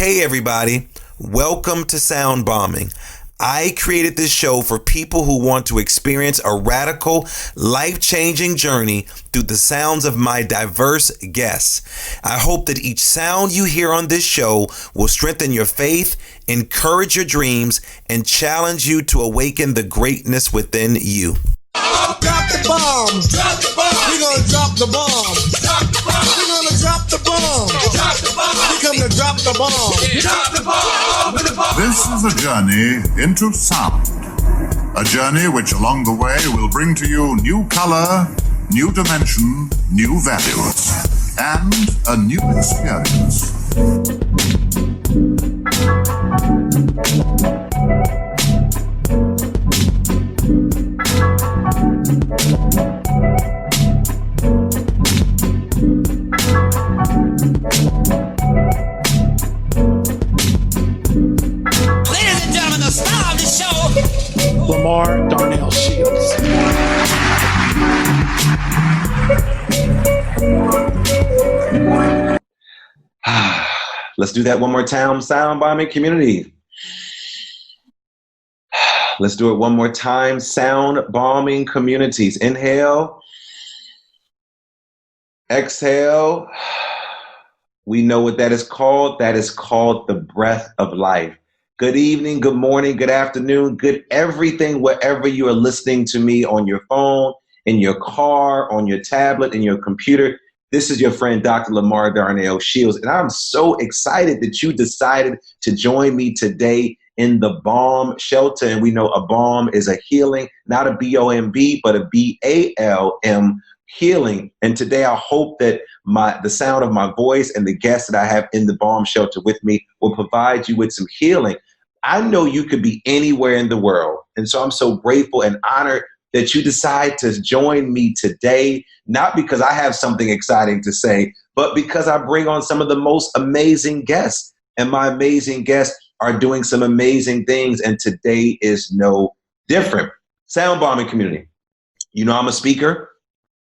Hey everybody, welcome to Sound Bombing. I created this show for people who want to experience a radical, life-changing journey through the sounds of my diverse guests. I hope that each sound you hear on this show will strengthen your faith, encourage your dreams, and challenge you to awaken the greatness within you. Drop the bomb. Drop the bomb. We're gonna drop the bomb. Drop the bomb. We're gonna drop the bomb. Drop the bomb. We come to drop the bomb. Drop the bomb. With the bomb. This is a journey into sound. A journey which along the way will bring to you new color, new dimension, new values, and a new experience. Ladies and gentlemen, the star of the show, LaMarr Darnell Shields. Let's do that one more time, Sound Bombing community. Let's do it one more time, Sound Bombing communities. Inhale. Exhale. We know what that is called. That is called the breath of life. Good evening, good morning, good afternoon, good everything, wherever you are listening to me, on your phone, in your car, on your tablet, in your computer. This is your friend, Dr. LaMarr Darnell Shields, and I'm so excited that you decided to join me today in the BalmShelter. And we know a balm is a healing, not a B-O-M-B, but a B-A-L-M healing. And today I hope that the sound of my voice and the guests that I have in the BalmShelter with me will provide you with some healing. I know you could be anywhere in the world. And so I'm so grateful and honored that you decide to join me today, not because I have something exciting to say, but because I bring on some of the most amazing guests. And my amazing guests are doing some amazing things. And today is no different. Sound Bombing community. You know I'm a speaker.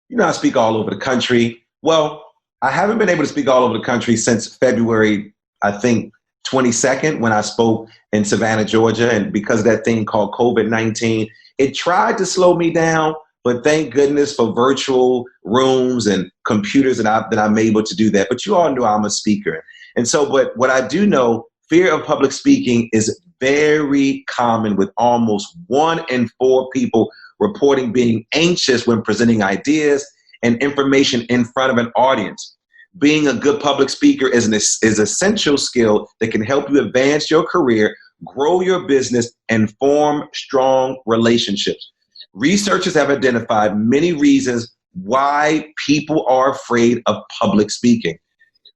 You know I speak all over the country. Well, I haven't been able to speak all over the country since February, I think, 22nd, when I spoke in Savannah, Georgia. And because of that thing called COVID-19, it tried to slow me down, but thank goodness for virtual rooms and computers that I'm able to do that. But you all know I'm a speaker. And so, but what I do know, fear of public speaking is very common, with almost 1 in 4 people reporting being anxious when presenting ideas and information in front of an audience. Being a good public speaker is an essential skill that can help you advance your career, grow your business, and form strong relationships. Researchers have identified many reasons why people are afraid of public speaking,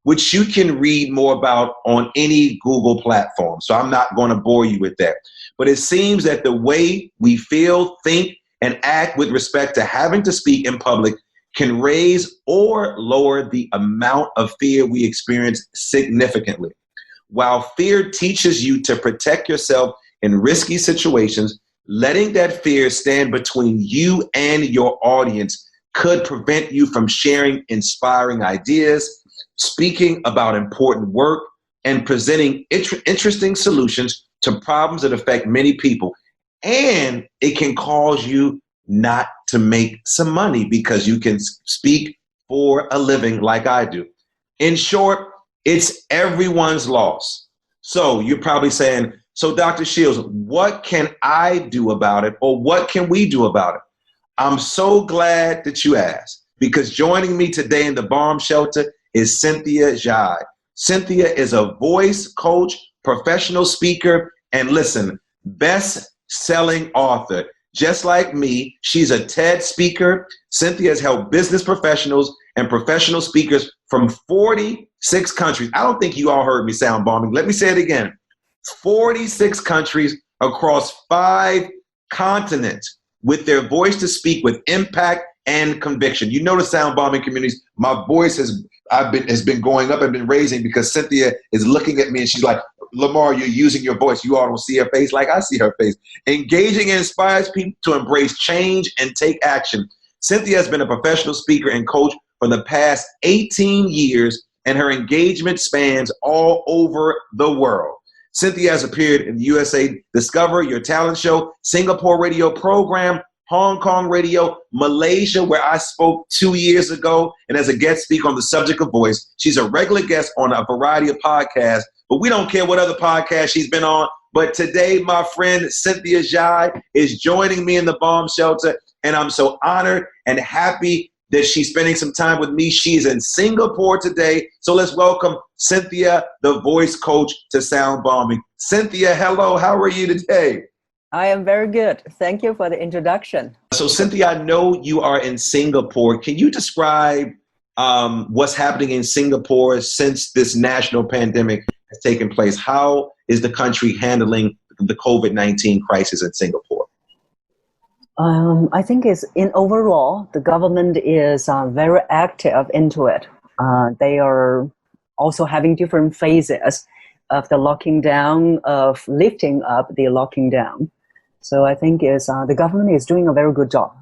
which you can read more about on any Google platform. So I'm not going to bore you with that. But it seems that the way we feel, think, and act with respect to having to speak in public can raise or lower the amount of fear we experience significantly. While fear teaches you to protect yourself in risky situations, letting that fear stand between you and your audience could prevent you from sharing inspiring ideas, speaking about important work, and presenting interesting solutions to problems that affect many people. And it can cause you not to make some money because you can speak for a living like I do. In short, it's everyone's loss. So you're probably saying, so Dr. Shields, what can I do about it, or what can we do about it? I'm so glad that you asked, because joining me today in the BalmShelter is Cythina Zhai. Cynthia is a voice coach, professional speaker, and listen, best-selling author. Just like me, she's a TED speaker. Cynthia has helped business professionals and professional speakers from 46 countries. I don't think you all heard me sound bombing. Let me say it again. 46 countries across 5 continents with their voice to speak with impact and conviction. You know the sound bombing communities, my voice has been going up and been raising because Cynthia is looking at me and she's like, LaMarr, you're using your voice. You all don't see her face like I see her face. Engaging and inspires people to embrace change and take action. Cynthia has been a professional speaker and coach for the past 18 years and her engagement spans all over the world. Cynthia has appeared in the USA Discover Your Talent Show, Singapore radio program, Hong Kong radio, Malaysia, where I spoke 2 years ago, and as a guest speaker on the subject of voice. She's a regular guest on a variety of podcasts, but we don't care what other podcasts she's been on. But today, my friend Cythina Zhai is joining me in the BalmShelter, and I'm so honored and happy that she's spending some time with me. She's in Singapore today. So let's welcome Cynthia, the voice coach, to Sound Balming. Cynthia, hello. How are you today? I am very good. Thank you for the introduction. So Cynthia, I know you are in Singapore. Can you describe what's happening in Singapore since this national pandemic has taken place? How is the country handling the COVID-19 crisis in Singapore? I think overall, the government is very active into it. They are also having different phases of the locking down, of lifting up the locking down. So I think the government is doing a very good job.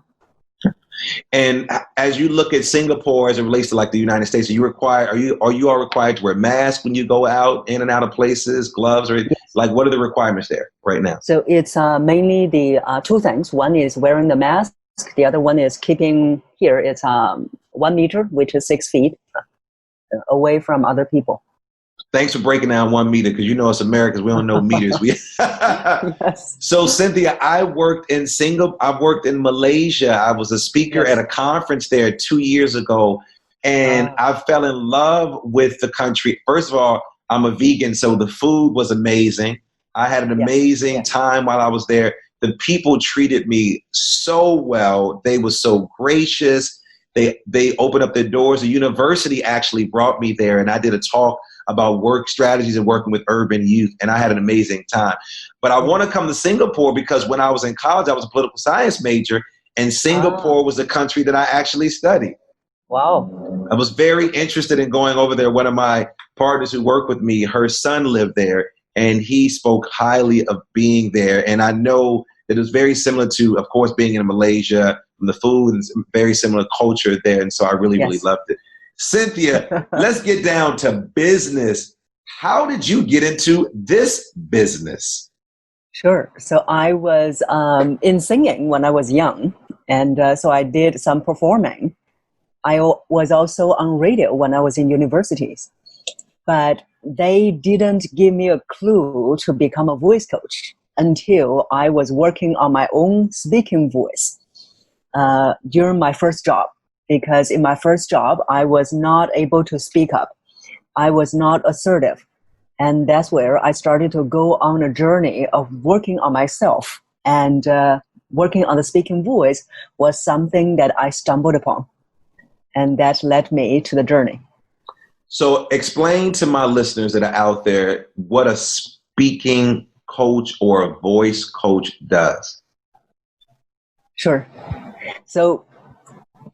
And as you look at Singapore as it relates to like the United States, are you all required to wear masks when you go out in and out of places, gloves, or yes. Like what are the requirements there right now? So it's mainly the two things. One is wearing the mask. The other one is keeping here. It's 1 meter, which is 6 feet away from other people. Thanks for breaking down 1 meter, because you know us Americans, we don't know meters. Yes. So Cynthia, I worked in Singapore. I worked in Malaysia. I was a speaker at a conference there 2 years ago, and I fell in love with the country. First of all, I'm a vegan, so the food was amazing. I had an amazing time while I was there. The people treated me so well. They were so gracious. They opened up their doors. The university actually brought me there, and I did a talk about work strategies and working with urban youth, and I had an amazing time. But I want to come to Singapore because when I was in college, I was a political science major, and Singapore was the country that I actually studied. Wow. I was very interested in going over there. One of my partners who worked with me, her son lived there, and he spoke highly of being there. And I know that it was very similar to, of course, being in Malaysia, the food, and very similar culture there. And so I really loved it. Cynthia, let's get down to business. How did you get into this business? Sure. So I was in singing when I was young, and so I did some performing. I was also on radio when I was in universities, but they didn't give me a clue to become a voice coach until I was working on my own speaking voice during my first job. Because in my first job, I was not able to speak up. I was not assertive. And that's where I started to go on a journey of working on myself. And working on the speaking voice was something that I stumbled upon. And that led me to the journey. So explain to my listeners that are out there what a speaking coach or a voice coach does. Sure. So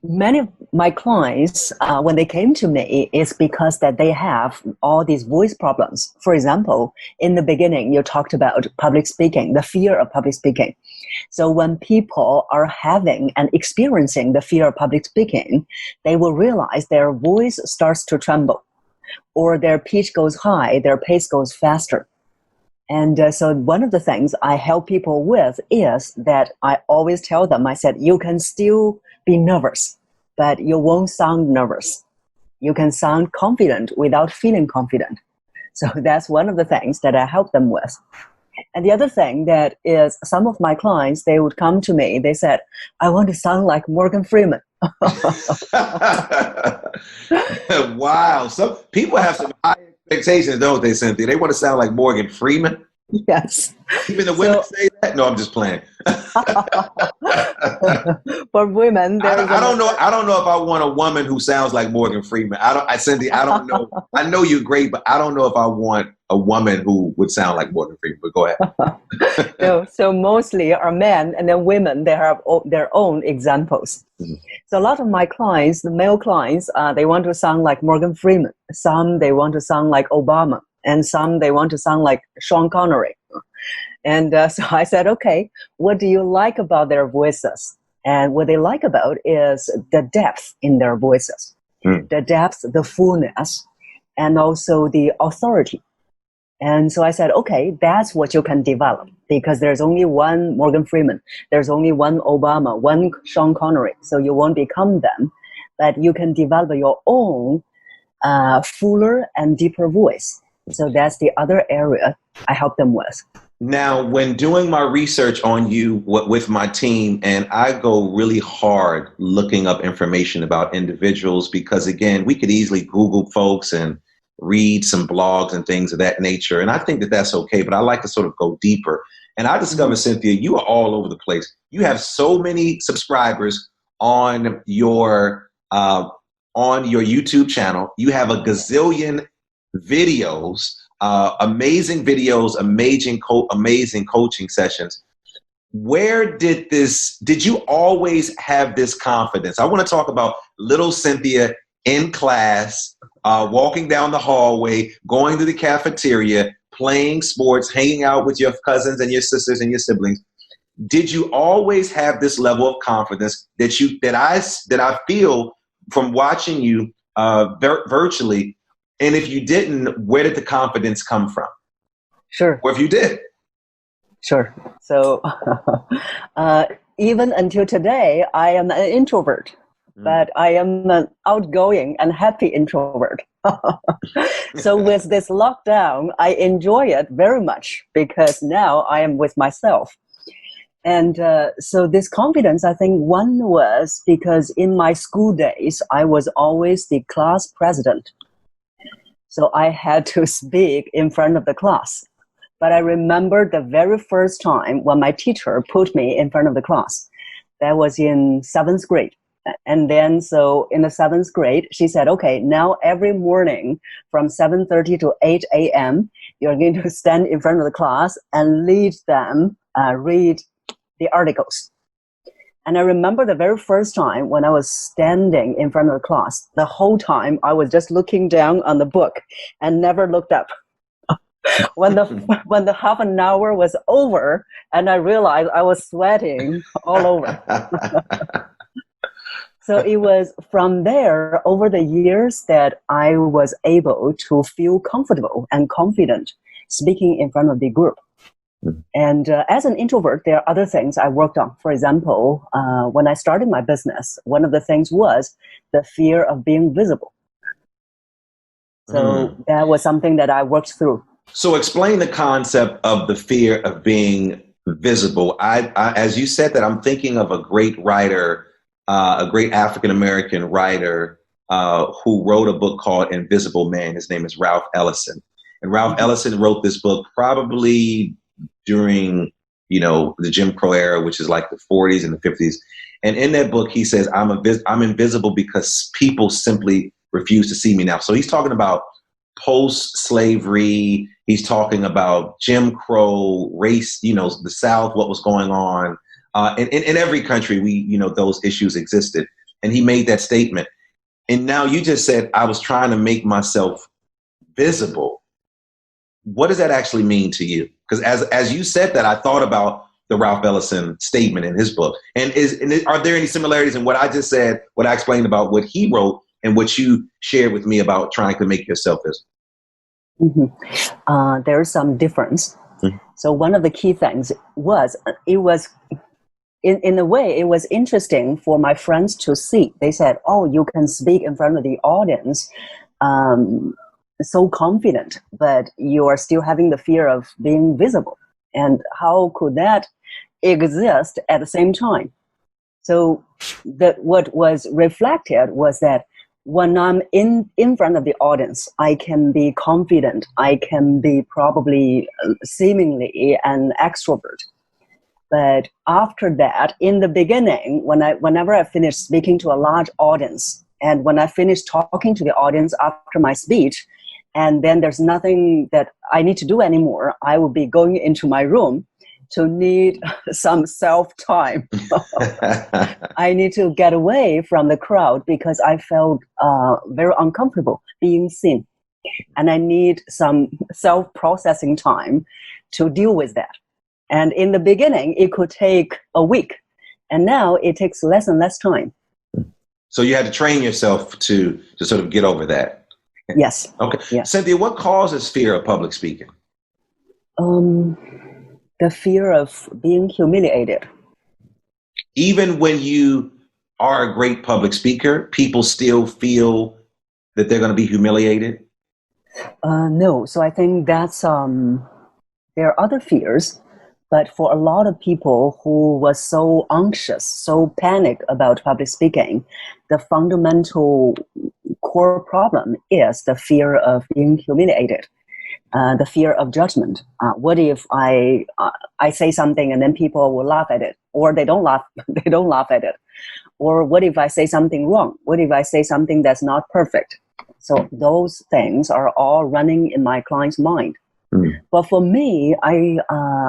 many of my clients, when they came to me, it's because that they have all these voice problems. For example, in the beginning, you talked about public speaking, the fear of public speaking. So when people are having and experiencing the fear of public speaking, they will realize their voice starts to tremble, or their pitch goes high, their pace goes faster. And so one of the things I help people with is that I always tell them, I said, you can still be nervous, but you won't sound nervous. You can sound confident without feeling confident. So that's one of the things that I help them with. And the other thing that is some of my clients, they would come to me, they said, I want to sound like Morgan Freeman. Wow. Some people have some high expectations, don't they, Cynthia? They want to sound like Morgan Freeman. Yes. Even the women say that? No, I'm just playing. For women, I don't know if I want a woman who sounds like Morgan Freeman. Cynthia, I don't know. I know you're great, but I don't know if I want a woman who would sound like Morgan Freeman. But go ahead. No, so mostly are men, and then women, they have their own examples. Mm-hmm. So a lot of my clients, the male clients, they want to sound like Morgan Freeman. Some, they want to sound like Obama. And some, they want to sound like Sean Connery. And so I said, okay, what do you like about their voices? And what they like about is the depth in their voices, the depth, the fullness. and also the authority. And so I said, okay, that's what you can develop, because there's only one Morgan Freeman, there's only one Obama, one Sean Connery, so you won't become them, but you can develop your own fuller and deeper voice. So that's the other area I help them with. Now, when doing my research on you with my team, and I go really hard looking up information about individuals, because again, we could easily Google folks and read some blogs and things of that nature. And I think that that's okay, but I like to sort of go deeper. And I discovered, Cynthia, you are all over the place. You have so many subscribers on your YouTube channel. You have a gazillion videos, amazing videos, amazing coaching sessions. Where did you always have this confidence? I want to talk about little Cynthia in class, walking down the hallway, going to the cafeteria, playing sports, hanging out with your cousins and your sisters and your siblings. Did you always have this level of confidence that I feel from watching you virtually? And if you didn't, where did the confidence come from? Sure. Or if you did? Sure. So even until today, I am an introvert, but I am an outgoing and happy introvert. So with this lockdown, I enjoy it very much, because now I am with myself. And so this confidence, I think one was because in my school days, I was always the class president. So I had to speak in front of the class. But I remember the very first time when my teacher put me in front of the class. That was in 7th grade. And then so in the 7th grade, she said, okay, now every morning from 7:30 to 8 a.m., you're going to stand in front of the class and lead them read the articles. And I remember the very first time when I was standing in front of the class, the whole time I was just looking down on the book and never looked up. When the half an hour was over and I realized I was sweating all over. So it was from there, over the years, that I was able to feel comfortable and confident speaking in front of the group. And as an introvert, there are other things I worked on. For example, when I started my business, one of the things was the fear of being visible. So that was something that I worked through. So explain the concept of the fear of being visible. I as you said that, I'm thinking of a great writer, a great African-American writer who wrote a book called Invisible Man. His name is Ralph Ellison. And Ralph Ellison wrote this book probably during, the Jim Crow era, which is like the 40s and the 50s. And in that book, he says, I'm invisible because people simply refuse to see me now. So he's talking about post-slavery. He's talking about Jim Crow, race, the South, what was going on. In every country, those issues existed. And he made that statement. And now you just said, I was trying to make myself visible. What does that actually mean to you? Because as you said that, I thought about the Ralph Ellison statement in his book. And are there any similarities in what I just said, what I explained about what he wrote and what you shared with me about trying to make yourself visible? There's some difference. So one of the key things was, in a way, it was interesting for my friends to see. They said, oh, you can speak in front of the audience so confident, but you are still having the fear of being visible. And how could that exist at the same time? So what was reflected was that when I'm in front of the audience, I can be confident. I can be probably seemingly an extrovert. But after that, in the beginning, whenever I finish speaking to a large audience, and when I finish talking to the audience after my speech, and then there's nothing that I need to do anymore, I will be going into my room to need some self-time. I need to get away from the crowd because I felt very uncomfortable being seen. And I need some self-processing time to deal with that. And in the beginning, it could take a week. And now it takes less and less time. So you had to train yourself to sort of get over that. Yes. Okay. Yes. Cynthia, what causes fear of public speaking? The fear of being humiliated. Even when you are a great public speaker, people still feel that they're going to be humiliated? No. So I think that's there are other fears, but for a lot of people who was so anxious, so panicked about public speaking, the fundamental core problem is the fear of being humiliated, the fear of judgment. What if I say something and then people will laugh at it, or they don't laugh, they don't laugh at it, or what if I say something wrong? What if I say something that's not perfect? So those things are all running in my client's mind. But for me,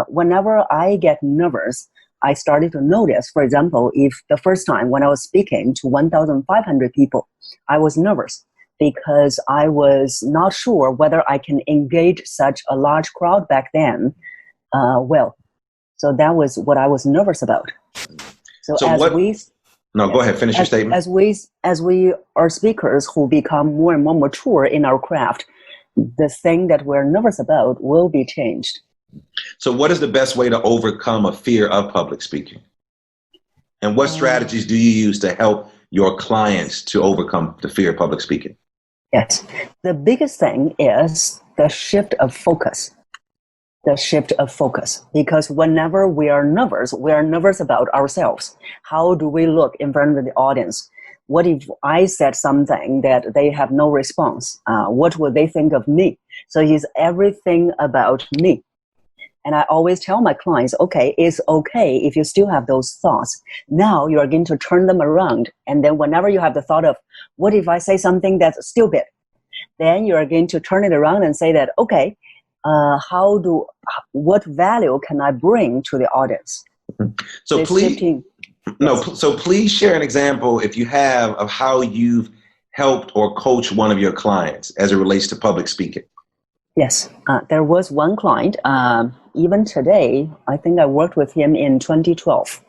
whenever I get nervous, I started to notice, for example, if the first time when I was speaking to 1,500 people, I was nervous because I was not sure whether I can engage such a large crowd back then well. So that was what I was nervous about. So go ahead, finish your statement. As we are speakers who become more and more mature in our craft, the thing that we're nervous about will be changed. So what is the best way to overcome a fear of public speaking? And what strategies do you use to help your clients to overcome the fear of public speaking? Yes. The biggest thing is the shift of focus. The shift of focus. Because whenever we are nervous about ourselves. How do we look in front of the audience? What if I said something that they have no response? What would they think of me? So it's everything about me. And I always tell my clients, okay, it's okay if you still have those thoughts. Now you are going to turn them around. And then whenever you have the thought of, what if I say something that's stupid? Then you are going to turn it around and say that, okay, what value can I bring to the audience? So please share an example, if you have, of how you've helped or coached one of your clients as it relates to public speaking. Yes, there was one client, even today, I think I worked with him in 2012.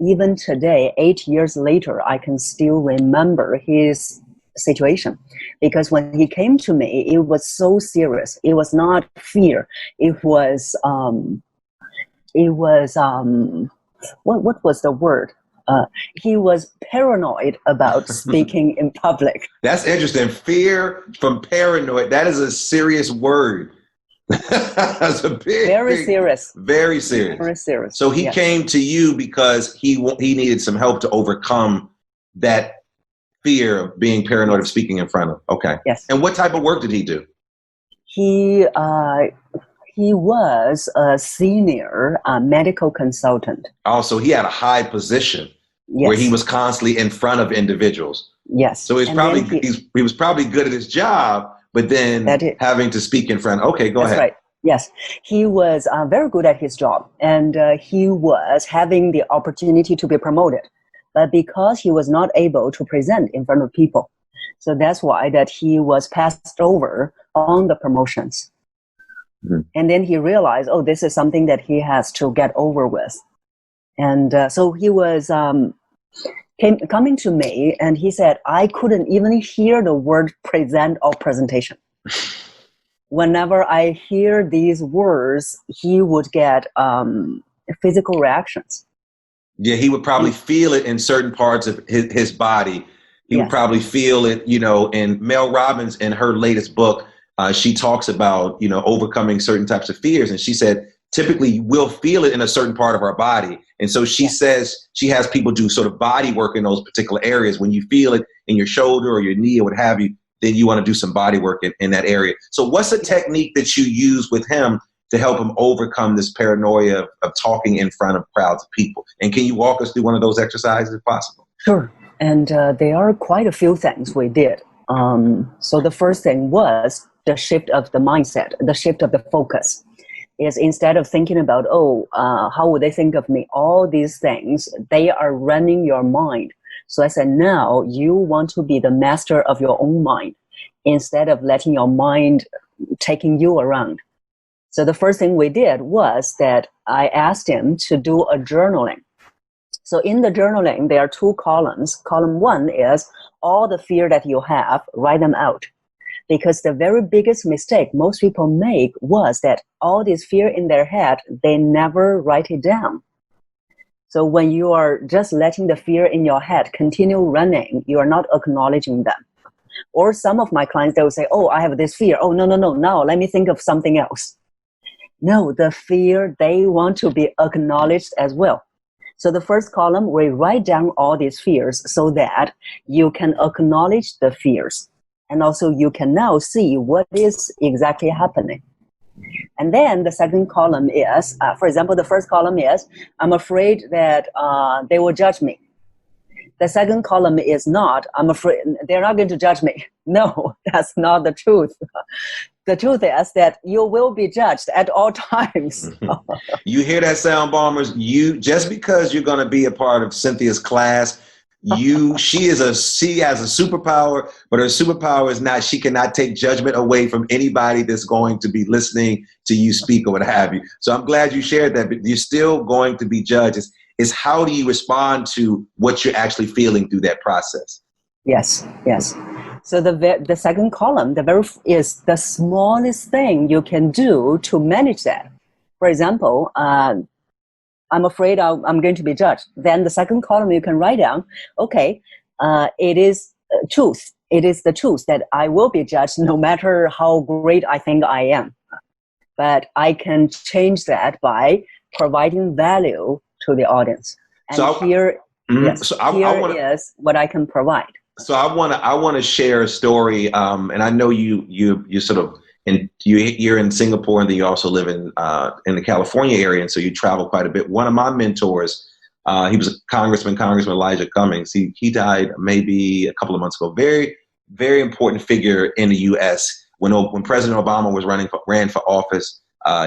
Even today, 8 years later, I can still remember his situation, because when he came to me, it was so serious. It was not fear. It was what was the word? He was paranoid about speaking in public. That's interesting. Fear from paranoid. That is a serious word. That's a Very serious. Very serious. Very serious. So he came to you because he needed some help to overcome that fear of being paranoid of speaking in front of. Okay. Yes. And what type of work did he do? He was a senior medical consultant. Also, he had a high position where he was constantly in front of individuals. Yes. So he was probably good at his job, but then having to speak in front. Okay, go ahead. That's right. Yes. He was very good at his job, and he was having the opportunity to be promoted. But because he was not able to present in front of people, so that's why that he was passed over on the promotions. Mm-hmm. And then he realized, oh, this is something that he has to get over with. And so he was coming to me, and he said, I couldn't even hear the word present or presentation. Whenever I hear these words, he would get physical reactions. Yeah, he would probably feel it in certain parts of his body. He would probably feel it, and Mel Robbins, in her latest book, she talks about, overcoming certain types of fears. And she said, typically we'll feel it in a certain part of our body. And so she says she has people do sort of body work in those particular areas. When you feel it in your shoulder or your knee or what have you, then you want to do some body work in that area. So what's a technique that you use with him to help him overcome this paranoia of talking in front of crowds of people? And can you walk us through one of those exercises if possible? Sure. And there are quite a few things we did. So the first thing was the shift of the mindset, the shift of the focus. Is instead of thinking about, how would they think of me? All these things, they are running your mind. So I said, now you want to be the master of your own mind instead of letting your mind taking you around. So the first thing we did was that I asked him to do a journaling. So in the journaling, there are two columns. Column one is all the fear that you have, write them out. Because the very biggest mistake most people make was that all this fear in their head, they never write it down. So when you are just letting the fear in your head continue running, you are not acknowledging them. Or some of my clients, they will say, oh, I have this fear. Oh, no, now let me think of something else. No, the fear, they want to be acknowledged as well. So the first column, we write down all these fears so that you can acknowledge the fears. And also you can now see what is exactly happening. And then the second column is, for example, the first column is, I'm afraid that they will judge me. The second column is not, I'm afraid they're not going to judge me. No, that's not the truth. The truth is that you will be judged at all times. You hear that sound, bombers? You, just because you're going to be a part of Cynthia's class, she has a superpower, but her superpower is not, she cannot take judgment away from anybody that's going to be listening to you speak or what have you. So I'm glad you shared that, but you're still going to be judged. It's how do you respond to what you're actually feeling through that process? Yes. So the second column, is the smallest thing you can do to manage that. For example, I'm afraid I'm going to be judged. Then the second column you can write down, okay, it is truth. It is the truth that I will be judged no matter how great I think I am. But I can change that by providing value to the audience. And so here is what I can provide. So I want to share a story, and I know you sort of, and you're in Singapore, and then you also live in the California area, and so you travel quite a bit. One of my mentors, he was a Congressman Elijah Cummings. He died maybe a couple of months ago. Very, very important figure in the U.S. When President Obama ran for office,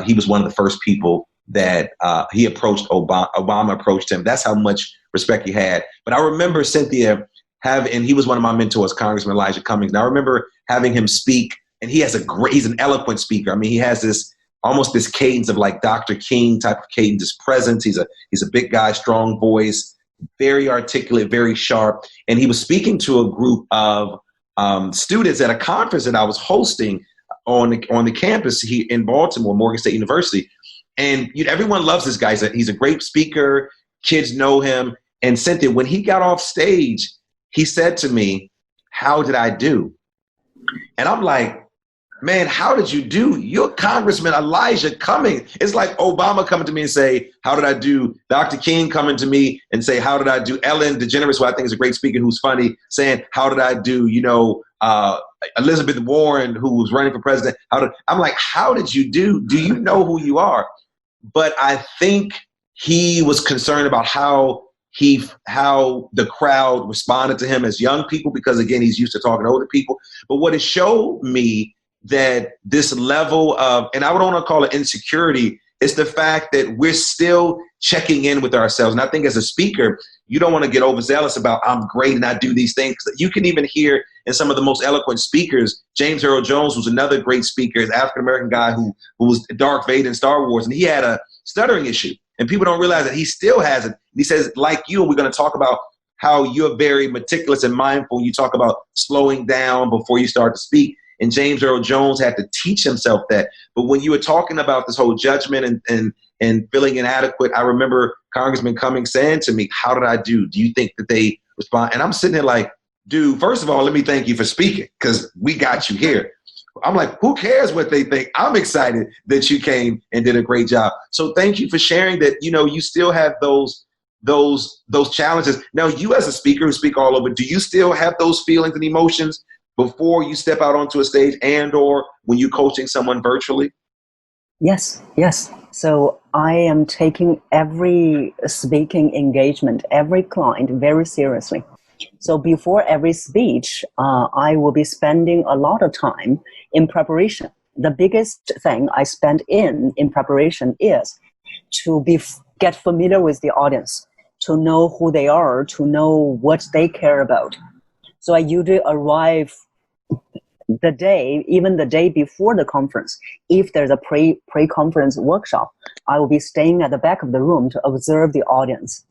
he was one of the first people that he approached. Obama approached him. That's how much respect he had. But I remember Cynthia and he was one of my mentors, Congressman Elijah Cummings. And I remember having him speak, and he's an eloquent speaker. I mean, he has almost this cadence of like Dr. King type of cadence, his presence. He's a big guy, strong voice, very articulate, very sharp. And he was speaking to a group of students at a conference that I was hosting on the campus here in Baltimore, Morgan State University. And everyone loves this guy. He's a great speaker. Kids know him. And Cynthia, when he got off stage, he said to me, "How did I do?" And I'm like, man, how did you do? You're Congressman Elijah Cummings. It's like Obama coming to me and say, how did I do? Dr. King coming to me and say, how did I do? Ellen DeGeneres, who I think is a great speaker, who's funny, saying, how did I do? Elizabeth Warren, who was running for president. I'm like, how did you do? Do you know who you are? But I think he was concerned about how the crowd responded to him as young people, because again, he's used to talking to older people. But what it showed me that this level of, and I would want to call it insecurity, is the fact that we're still checking in with ourselves. And I think as a speaker, you don't want to get overzealous about I'm great and I do these things. You can even hear in some of the most eloquent speakers, James Earl Jones was another great speaker, an African-American guy who was Darth Vader in Star Wars, and he had a stuttering issue. And people don't realize that he still has it. He says, like you, and we're going to talk about how you're very meticulous and mindful. You talk about slowing down before you start to speak. And James Earl Jones had to teach himself that. But when you were talking about this whole judgment and feeling inadequate, I remember Congressman Cummings saying to me, how did I do? Do you think that they respond? And I'm sitting there like, dude, first of all, let me thank you for speaking, because we got you here. I'm like, who cares what they think? I'm excited that you came and did a great job. So thank you for sharing that, you still have those challenges. Now, you as a speaker who speak all over, do you still have those feelings and emotions before you step out onto a stage and or when you're coaching someone virtually? Yes. So I am taking every speaking engagement, every client very seriously. So before every speech, I will be spending a lot of time in preparation. The biggest thing I spend in preparation is to get familiar with the audience, to know who they are, to know what they care about. So I usually arrive even the day before the conference. If there's a pre-conference workshop, I will be staying at the back of the room to observe the audience.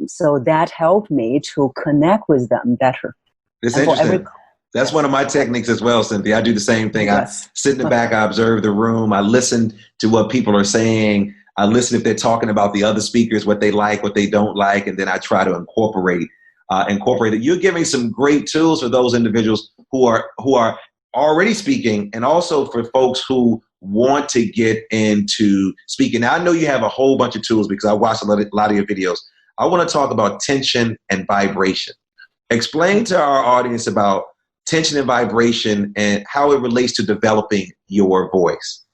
So that helped me to connect with them better. It's interesting. That's one of my techniques as well, Cynthia. I do the same thing. Yes. I sit in the back, I observe the room, I listen to what people are saying, I listen if they're talking about the other speakers, what they like, what they don't like, and then I try to incorporate it. You're giving some great tools for those individuals who are already speaking, and also for folks who want to get into speaking. Now, I know you have a whole bunch of tools because I watched a lot of your videos. I want to talk about tension and vibration. Explain to our audience about tension and vibration and how it relates to developing your voice.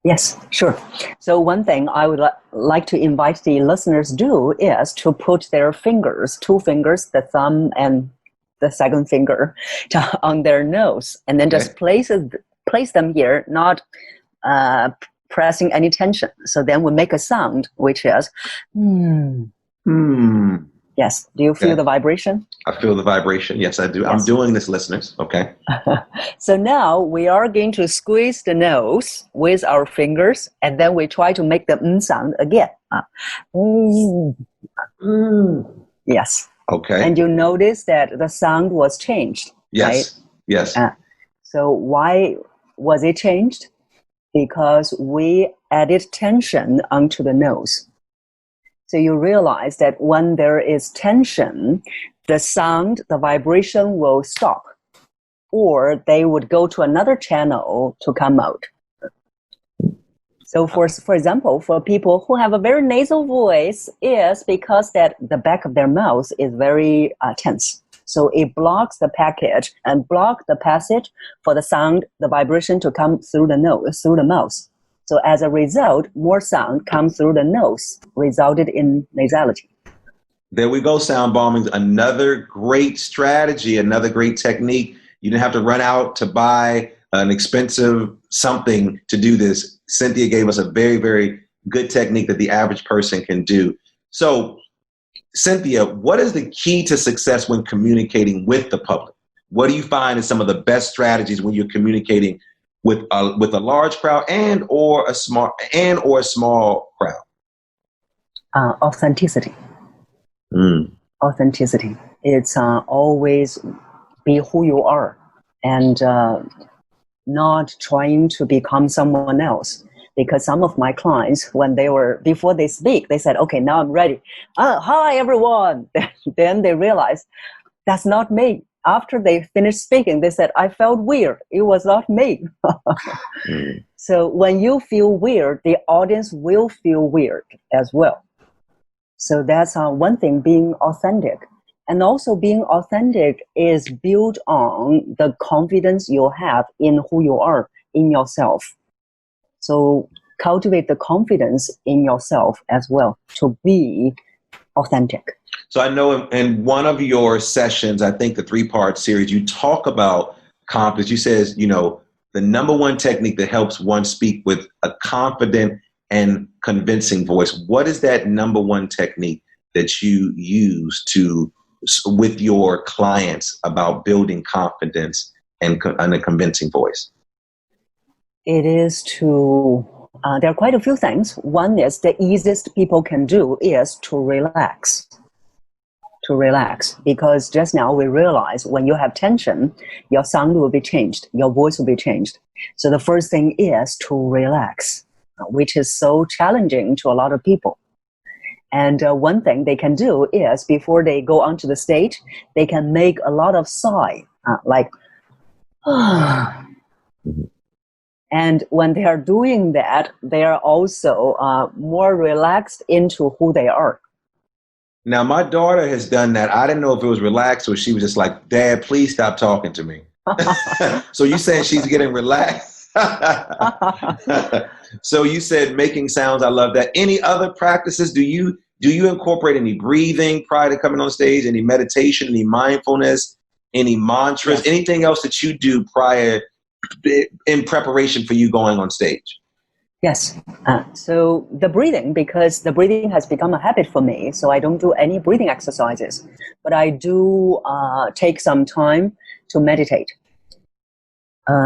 Yes, sure. So one thing I would like to invite the listeners do is to put their fingers, 2 fingers, the thumb and the second finger, on their nose, and then just place them here, not pressing any tension. So then we make a sound, which is Yes. Do you feel the vibration? I feel the vibration. Yes, I do. Yes. I'm doing this, listeners. Okay. So now we are going to squeeze the nose with our fingers, and then we try to make the sound again. Yes. Okay. And you notice that the sound was changed. Yes. Right? Yes. So why was it changed? Because we added tension onto the nose. So you realize that when there is tension, the sound, the vibration will stop, or they would go to another channel to come out. So for example, for people who have a very nasal voice, is because that the back of their mouth is very tense. So it blocks the package and block the passage for the sound, the vibration to come through the nose, through the mouth. So as a result, more sound comes through the nose, resulted in nasality. There we go, sound bombing. Another great strategy, another great technique. You didn't have to run out to buy an expensive something to do this. Cynthia gave us a very, very good technique that the average person can do. So, Cynthia, what is the key to success when communicating with the public? What do you find is some of the best strategies when you're communicating with a large crowd and or a small crowd? Authenticity. Authenticity. It's always be who you are, and not trying to become someone else. Because some of my clients, before they speak, they said, "Okay, now I'm ready. Hi everyone." Then they realized that's not me. After they finished speaking, they said, "I felt weird. It was not me." So when you feel weird, the audience will feel weird as well. So that's one thing, being authentic. And also being authentic is built on the confidence you have in who you are, in yourself. So cultivate the confidence in yourself as well to be authentic. So I know in one of your sessions, I think the 3-part series, you talk about confidence. You says, the number one technique that helps one speak with a confident and convincing voice. What is that number one technique that you use with your clients about building confidence and a convincing voice? It is there are quite a few things. One is the easiest people can do is to relax. Because just now we realize when you have tension, your sound will be changed, your voice will be changed. So the first thing is to relax, which is so challenging to a lot of people. And one thing they can do is before they go onto the stage, they can make a lot of sigh, like, and when they are doing that, they are also more relaxed into who they are. Now, my daughter has done that. I didn't know if it was relaxed or she was just like, "Dad, please stop talking to me." So you saying she's getting relaxed? So you said making sounds. I love that. Any other practices? Do you incorporate any breathing prior to coming on stage? Any meditation? Any mindfulness? Any mantras? Yes. Anything else that you do prior in preparation for you going on stage? Yes. So the breathing, because the breathing has become a habit for me, so I don't do any breathing exercises, but I do take some time to meditate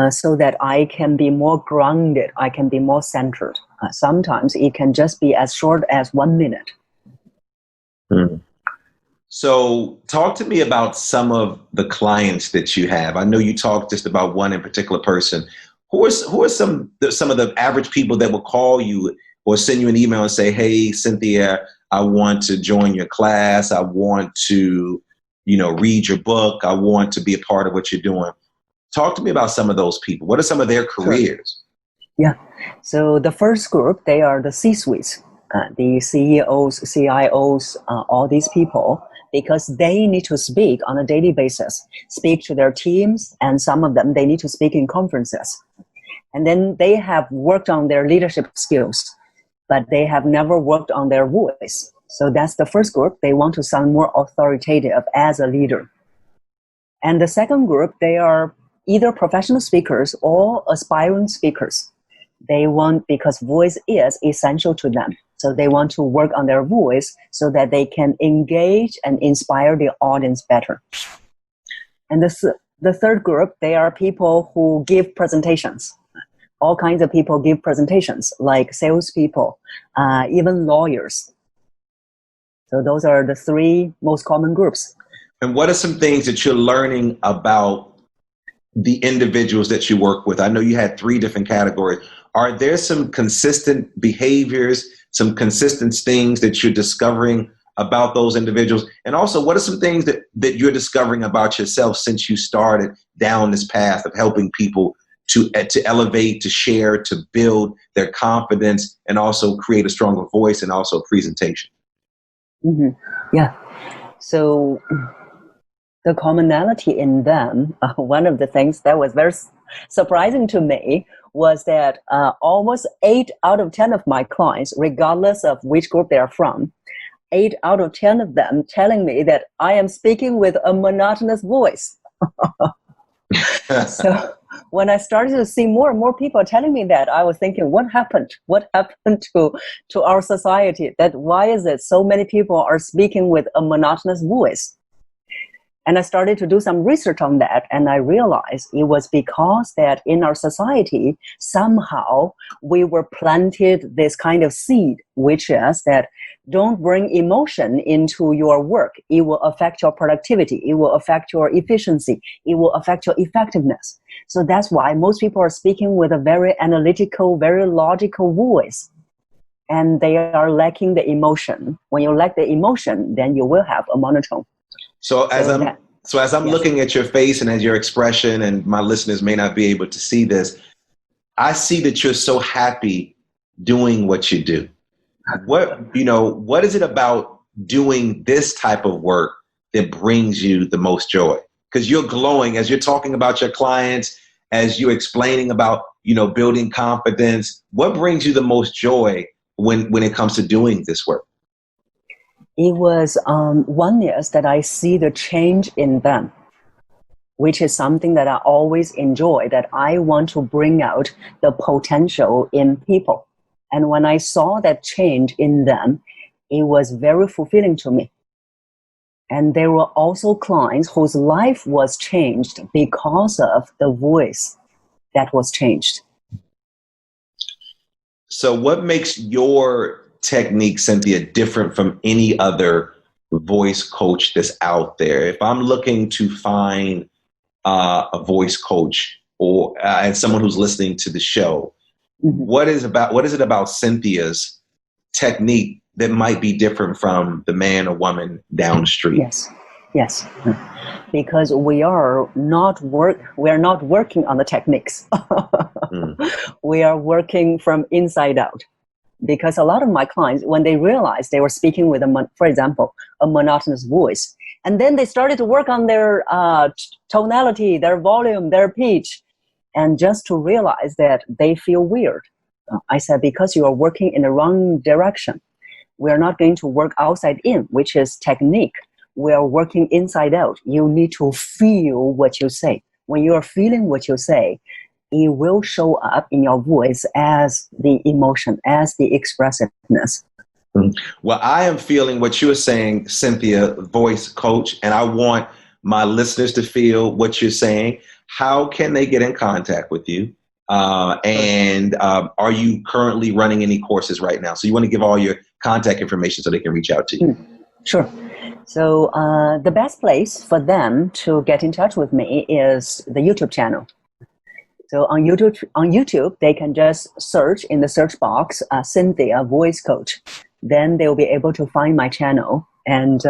so that I can be more grounded, I can be more centered. Sometimes it can just be as short as 1 minute. So talk to me about some of the clients that you have. I know you talked just about one in particular person. Who are some of the average people that will call you or send you an email and say, hey, Cynthia, I want to join your class. I want to, read your book. I want to be a part of what you're doing. Talk to me about some of those people. What are some of their careers? Sure. Yeah. So the first group, they are the C-suites, the CEOs, CIOs, all these people, because they need to speak on a daily basis, speak to their teams, and some of them, they need to speak in conferences. And then they have worked on their leadership skills, but they have never worked on their voice. So that's the first group. They want to sound more authoritative as a leader. And the second group, they are either professional speakers or aspiring speakers. They want, because voice is essential to them. So they want to work on their voice so that they can engage and inspire the audience better. And the third group, they are people who give presentations. All kinds of people give presentations, like salespeople, even lawyers. So those are the three most common groups. And what are some things that you're learning about the individuals that you work with? I know you had 3 different categories. Are there some consistent behaviors, some consistent things that you're discovering about those individuals? And also, what are some things that you're discovering about yourself since you started down this path of helping people to elevate, to share, to build their confidence, and also create a stronger voice and also presentation? Mm-hmm. Yeah. So the commonality in them, one of the things that was very surprising to me was that almost 8 out of 10 of my clients, regardless of which group they are from, 8 out of 10 of them telling me that I am speaking with a monotonous voice. So when I started to see more and more people telling me that, I was thinking, what happened? What happened to our society? That why is it so many people are speaking with a monotonous voice? And I started to do some research on that, and I realized it was because that in our society, somehow we were planted this kind of seed, which is that don't bring emotion into your work. It will affect your productivity. It will affect your efficiency. It will affect your effectiveness. So that's why most people are speaking with a very analytical, very logical voice. And they are lacking the emotion. When you lack the emotion, then you will have a monotone. So as I'm yes. Looking at your face and as your expression, and my listeners may not be able to see this, I see that you're so happy doing what you do. What is it about doing this type of work that brings you the most joy? Because you're glowing as you're talking about your clients, as you're explaining about, building confidence. What brings you the most joy when it comes to doing this work? It was one is that I see the change in them, which is something that I always enjoy, that I want to bring out the potential in people. And when I saw that change in them, it was very fulfilling to me. And there were also clients whose life was changed because of the voice that was changed. So what makes your technique, Cynthia, different from any other voice coach that's out there? If I'm looking to find a voice coach or and someone who's listening to the show, mm-hmm. what is it about Cynthia's technique that might be different from the man or woman down the street? Yes. Because we are not working on the techniques. We are working from inside out. Because a lot of my clients, when they realized they were speaking with, for example, a monotonous voice, and then they started to work on their tonality, their volume, their pitch, and just to realize that they feel weird. I said, because you are working in the wrong direction. We are not going to work outside in, which is technique. We are working inside out. You need to feel what you say. When you are feeling what you say, it will show up in your voice as the emotion, as the expressiveness. Well, I am feeling what you're saying, Cynthia, voice coach, and I want my listeners to feel what you're saying. How can they get in contact with you? And are you currently running any courses right now? So you want to give all your contact information so they can reach out to you. Sure. So the best place for them to get in touch with me is the YouTube channel. So on YouTube, they can just search in the search box, Cynthia Voice Coach. Then they'll be able to find my channel. And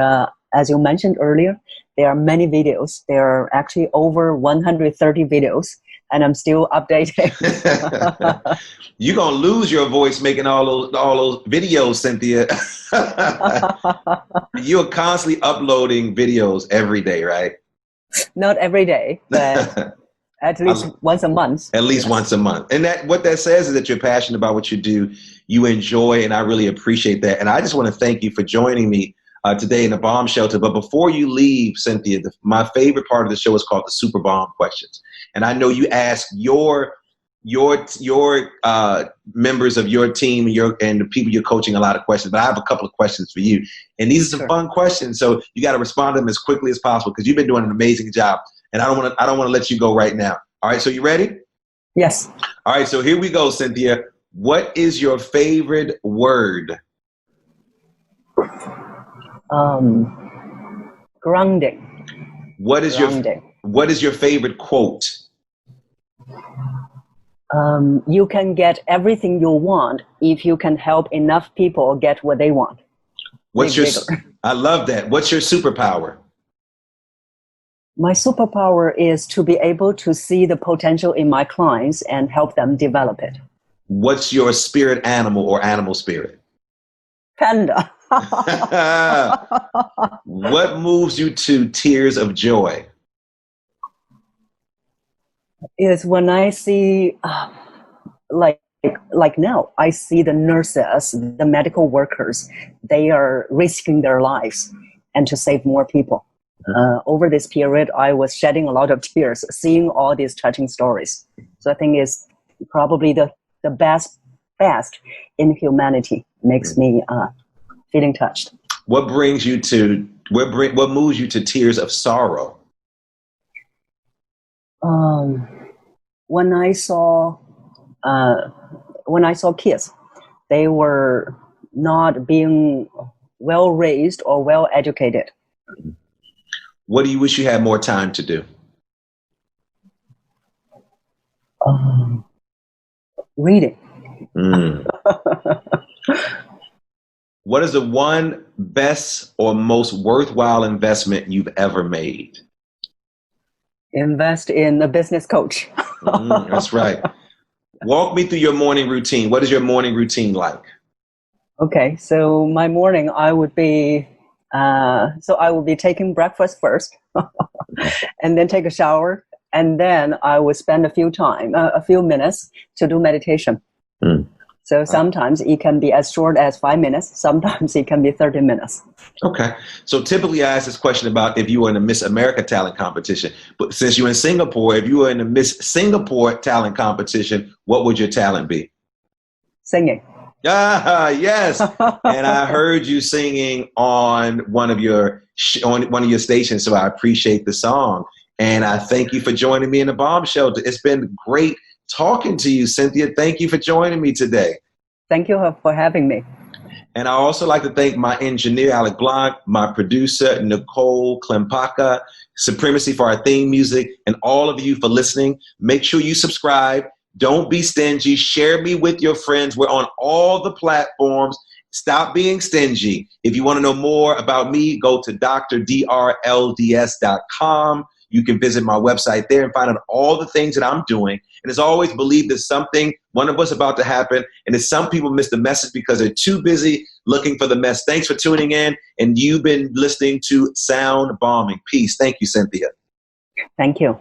as you mentioned earlier, there are many videos. There are actually over 130 videos, and I'm still updating. You're going to lose your voice making all those videos, Cynthia. You're constantly uploading videos every day, right? Not every day, but at least once a month. At least once a month. And what that says is that you're passionate about what you do, you enjoy, and I really appreciate that. And I just want to thank you for joining me today in the BalmShelter. But before you leave, Cynthia, my favorite part of the show is called the Super Balm Questions. And I know you ask your members of your team and the people you're coaching a lot of questions, but I have a couple of questions for you. And these are some fun questions, so you got to respond to them as quickly as possible because you've been doing an amazing job. And I don't want to let you go right now. All right, so you ready? Yes. All right, so here we go, Cynthia. What is your favorite word? Grounding. What is your favorite quote? You can get everything you want if you can help enough people get what they want. I love that. What's your superpower? My superpower is to be able to see the potential in my clients and help them develop it. What's your spirit animal or animal spirit? Panda. What moves you to tears of joy? Is when I see, like now, I see the nurses, the medical workers, they are risking their lives and to save more people. Over this period, I was shedding a lot of tears, seeing all these touching stories. So I think it's probably the best in humanity. Makes me feeling touched. What moves you to tears of sorrow? When I saw kids, they were not being well raised or well educated. What do you wish you had more time to do? Reading. What is the one best or most worthwhile investment you've ever made? Invest in a business coach. That's right. Walk me through your morning routine. What is your morning routine like? Okay, so my morning, I would be taking breakfast first, and then take a shower, and then I would spend a few minutes to do meditation. So sometimes it can be as short as 5 minutes. Sometimes it can be 30 minutes. Okay. So typically I ask this question about if you were in a Miss America talent competition. But since you're in Singapore, if you were in a Miss Singapore talent competition, what would your talent be? Singing. Ah, yes. And I heard you singing on one of your stations, so I appreciate the song. And I thank you for joining me in the BalmShelter. It's been great talking to you, Cynthia. Thank you for joining me today. Thank you for having me. And I also like to thank my engineer, Alec Blanc, my producer, Nicole Klempaka, Supremacy for our theme music, and all of you for listening. Make sure you subscribe. Don't be stingy. Share me with your friends. We're on all the platforms. Stop being stingy. If you want to know more about me, go to drdrlds.com. You can visit my website there and find out all the things that I'm doing. And as always, believe there's something, one of us about to happen. And if some people miss the message because they're too busy looking for the mess. Thanks for tuning in. And you've been listening to Sound Bombing. Peace. Thank you, Cynthia. Thank you.